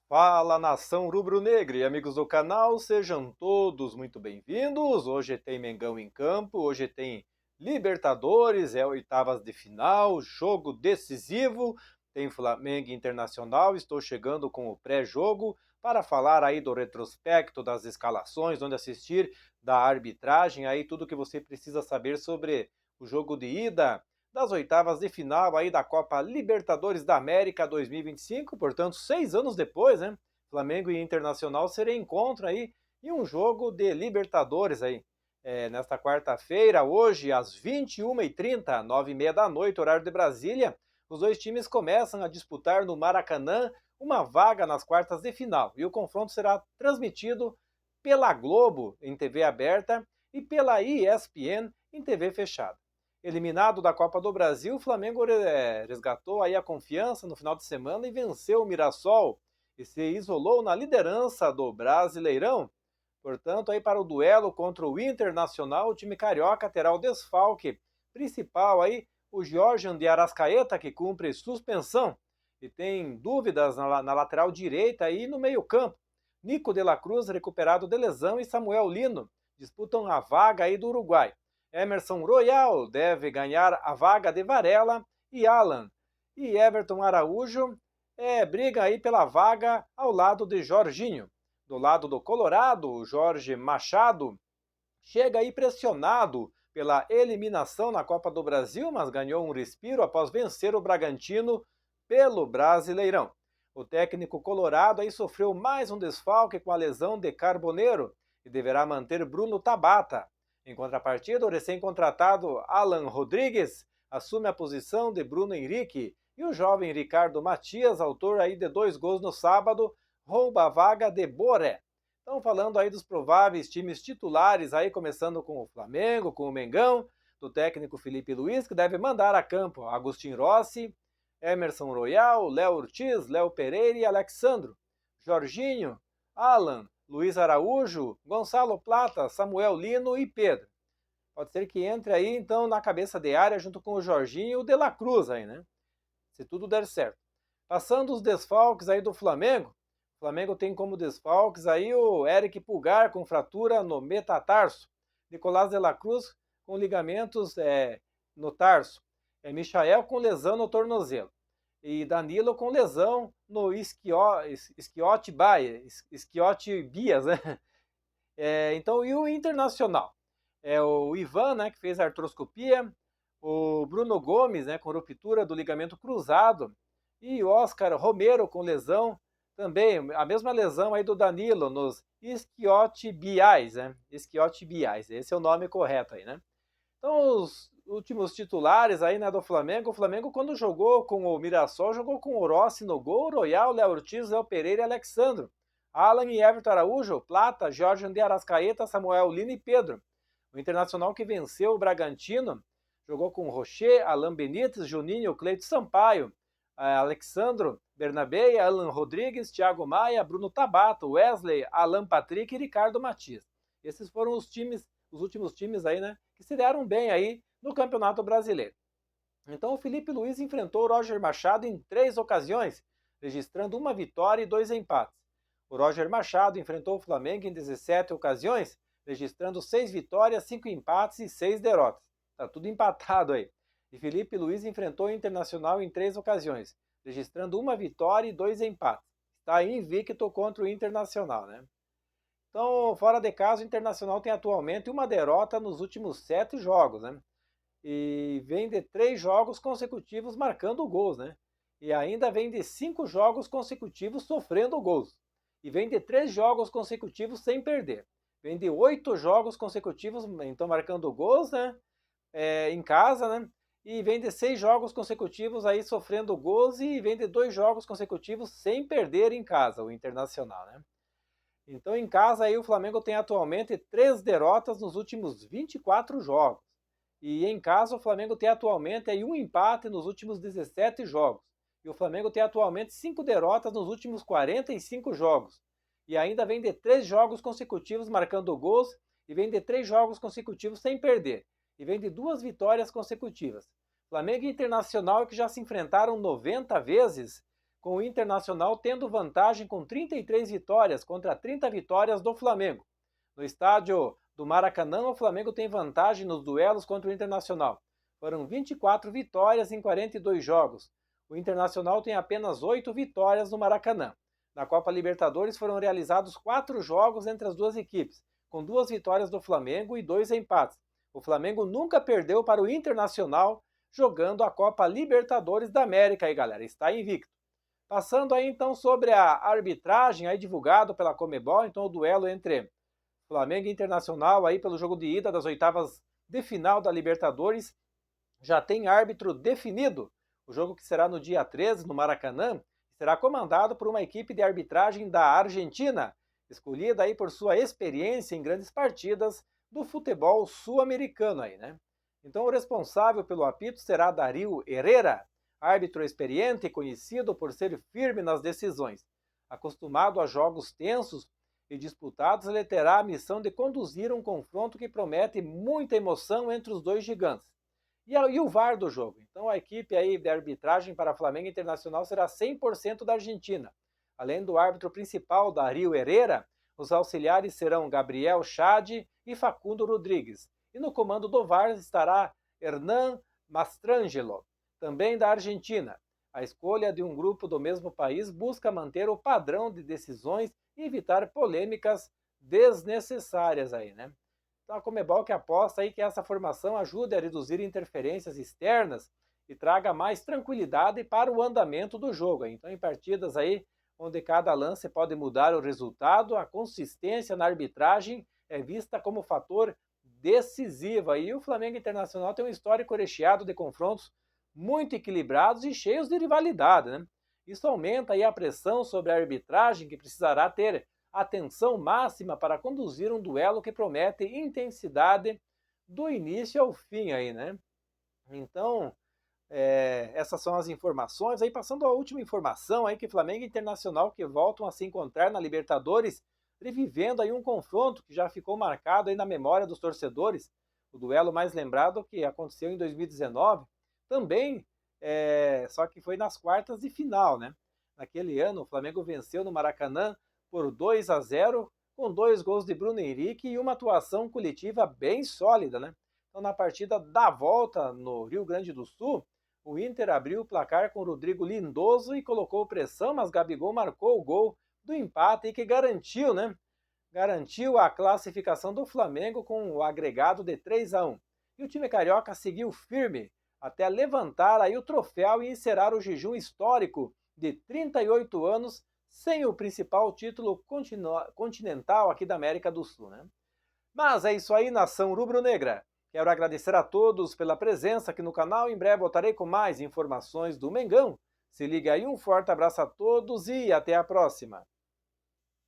Fala, nação rubro-negra e amigos do canal, sejam todos muito bem-vindos. Hoje tem Mengão em campo, hoje tem Libertadores, é oitavas de final, jogo decisivo, tem Flamengo e Internacional. Estou chegando com o pré-jogo para falar aí do retrospecto das escalações, onde assistir, da arbitragem, aí tudo que você precisa saber sobre o jogo de ida das oitavas de final aí da Copa Libertadores da América 2025, portanto, 6 anos depois, né? Flamengo e Internacional se reencontram aí em um jogo de Libertadores aí. Nesta quarta-feira, hoje, às 21h30, 9h30 da noite, horário de Brasília, os dois times começam a disputar no Maracanã uma vaga nas quartas de final. E o confronto será transmitido pela Globo em TV aberta e pela ESPN em TV fechada. Eliminado da Copa do Brasil, o Flamengo resgatou aí a confiança no final de semana e venceu o Mirassol e se isolou na liderança do Brasileirão. Portanto, aí para o duelo contra o Internacional, o time carioca terá o desfalque principal aí, o Jorge de Arrascaeta, que cumpre suspensão e tem dúvidas na lateral direita e no meio-campo. Nico de la Cruz, recuperado de lesão, e Samuel Lino disputam a vaga aí do Uruguai. Emerson Royal deve ganhar a vaga de Varela e Alan. E Everton Araújo briga aí pela vaga ao lado de Jorginho. Do lado do Colorado, o Jorge Machado chega aí pressionado pela eliminação na Copa do Brasil, mas ganhou um respiro após vencer o Bragantino pelo Brasileirão. O técnico colorado aí sofreu mais um desfalque com a lesão de Carboneiro e deverá manter Bruno Tabata. Em contrapartida, o recém-contratado Alan Rodrigues assume a posição de Bruno Henrique e o jovem Ricardo Matias, autor aí de 2 gols no sábado, rouba a vaga de Boré. Então, falando aí dos prováveis times titulares, aí começando com o Flamengo, com o Mengão, do técnico Felipe Luiz, que deve mandar a campo Agustin Rossi, Emerson Royal, Léo Ortiz, Léo Pereira e Alexandro, Jorginho, Alan, Luiz Araújo, Gonçalo Plata, Samuel Lino e Pedro. Pode ser que entre aí, então, na cabeça de área, junto com o Jorginho e o De La Cruz aí, né? Se tudo der certo. Passando os desfalques aí do Flamengo, o Flamengo tem como desfalques aí o Eric Pulgar com fratura no metatarso, Nicolás de la Cruz com ligamentos no tarso, Michael com lesão no tornozelo e Danilo com lesão no isquiotibias, né? Então, e o Internacional? O Ivan, né, que fez a artroscopia, o Bruno Gomes, né, com ruptura do ligamento cruzado, e o Oscar Romero com lesão, também a mesma lesão aí do Danilo nos isquiotibiais, né? Isquiotibiais, esse é o nome correto aí, né? Então, os últimos titulares aí, né, do Flamengo, o Flamengo quando jogou com o Mirassol, jogou com o Rossi no gol, Royal, Léo Ortiz, Léo Pereira e Alexandro. Alan e Everton Araújo, Plata, Jorge de Arrascaeta, Samuel Lino e Pedro. O Internacional que venceu o Bragantino, jogou com Rocher, Alain Benítez, Juninho, Cleito Sampaio, Alexandro Bernabé, Alan Rodrigues, Thiago Maia, Bruno Tabata, Wesley, Alan Patrick e Ricardo Matias. Esses foram os últimos times aí, né, que se deram bem aí no Campeonato Brasileiro. Então o Felipe Luiz enfrentou o Roger Machado em 3 ocasiões, registrando uma vitória e 2 empates. O Roger Machado enfrentou o Flamengo em 17 ocasiões, registrando 6 vitórias, 5 empates e 6 derrotas. Tá tudo empatado aí. E Felipe Luiz enfrentou o Internacional em 3 ocasiões, registrando uma vitória e 2 empates. Está invicto contra o Internacional, né? Então, fora de casa, o Internacional tem atualmente uma derrota nos últimos 7 jogos, né? E vem de 3 jogos consecutivos marcando gols, né? E ainda vem de 5 jogos consecutivos sofrendo gols. E vem de 3 jogos consecutivos sem perder. Vem de 8 jogos consecutivos, então marcando gols, né? Em casa, né? E vem de 6 jogos consecutivos aí sofrendo gols e vem de 2 jogos consecutivos sem perder em casa, o Internacional, né? Então em casa aí o Flamengo tem atualmente 3 derrotas nos últimos 24 jogos. E em casa o Flamengo tem atualmente aí um empate nos últimos 17 jogos. E o Flamengo tem atualmente 5 derrotas nos últimos 45 jogos. E ainda vem de 3 jogos consecutivos marcando gols e vem de 3 jogos consecutivos sem perder. E vem de 2 vitórias consecutivas. Flamengo e Internacional que já se enfrentaram 90 vezes, com o Internacional tendo vantagem com 33 vitórias contra 30 vitórias do Flamengo. No estádio do Maracanã, o Flamengo tem vantagem nos duelos contra o Internacional. Foram 24 vitórias em 42 jogos. O Internacional tem apenas 8 vitórias no Maracanã. Na Copa Libertadores foram realizados 4 jogos entre as duas equipes, com 2 vitórias do Flamengo e 2 empates. O Flamengo nunca perdeu para o Internacional jogando a Copa Libertadores da América aí, galera. Está invicto. Passando aí então sobre a arbitragem aí divulgado pela Conmebol, então o duelo entre Flamengo e Internacional aí pelo jogo de ida das oitavas de final da Libertadores já tem árbitro definido. O jogo que será no dia 13 no Maracanã será comandado por uma equipe de arbitragem da Argentina, escolhida aí por sua experiência em grandes partidas do futebol sul-americano aí, né? Então o responsável pelo apito será Darío Herrera, árbitro experiente e conhecido por ser firme nas decisões. Acostumado a jogos tensos e disputados, ele terá a missão de conduzir um confronto que promete muita emoção entre os dois gigantes. E o VAR do jogo? Então a equipe aí de arbitragem para Flamengo Internacional será 100% da Argentina. Além do árbitro principal, Darío Herrera, os auxiliares serão Gabriel Chade e Facundo Rodrigues. E no comando do VAR estará Hernán Mastrangelo, também da Argentina. A escolha de um grupo do mesmo país busca manter o padrão de decisões e evitar polêmicas desnecessárias aí, né? Então a Conmebol que aposta aí que essa formação ajude a reduzir interferências externas e traga mais tranquilidade para o andamento do jogo. Então em partidas aí onde cada lance pode mudar o resultado, a consistência na arbitragem é vista como fator decisivo. E o Flamengo Internacional tem um histórico recheado de confrontos muito equilibrados e cheios de rivalidade, né? Isso aumenta aí a pressão sobre a arbitragem, que precisará ter atenção máxima para conduzir um duelo que promete intensidade do início ao fim aí, né? Então, essas são as informações. Aí passando a última informação aí que Flamengo e Internacional que voltam a se encontrar na Libertadores, revivendo aí um confronto que já ficou marcado aí na memória dos torcedores, o duelo mais lembrado que aconteceu em 2019, também, só que foi nas quartas de final, né? Naquele ano, o Flamengo venceu no Maracanã por 2-0, com 2 gols de Bruno Henrique e uma atuação coletiva bem sólida, né? Então, na partida da volta no Rio Grande do Sul, o Inter abriu o placar com o Rodrigo Lindoso e colocou pressão, mas Gabigol marcou o gol do empate e que garantiu, né? Garantiu a classificação do Flamengo com o agregado de 3-1. E o time carioca seguiu firme até levantar aí o troféu e encerrar o jejum histórico de 38 anos sem o principal título continental aqui da América do Sul, né? Mas é isso aí, nação rubro-negra. Quero agradecer a todos pela presença aqui no canal. Em breve voltarei com mais informações do Mengão. Se liga aí, um forte abraço a todos e até a próxima.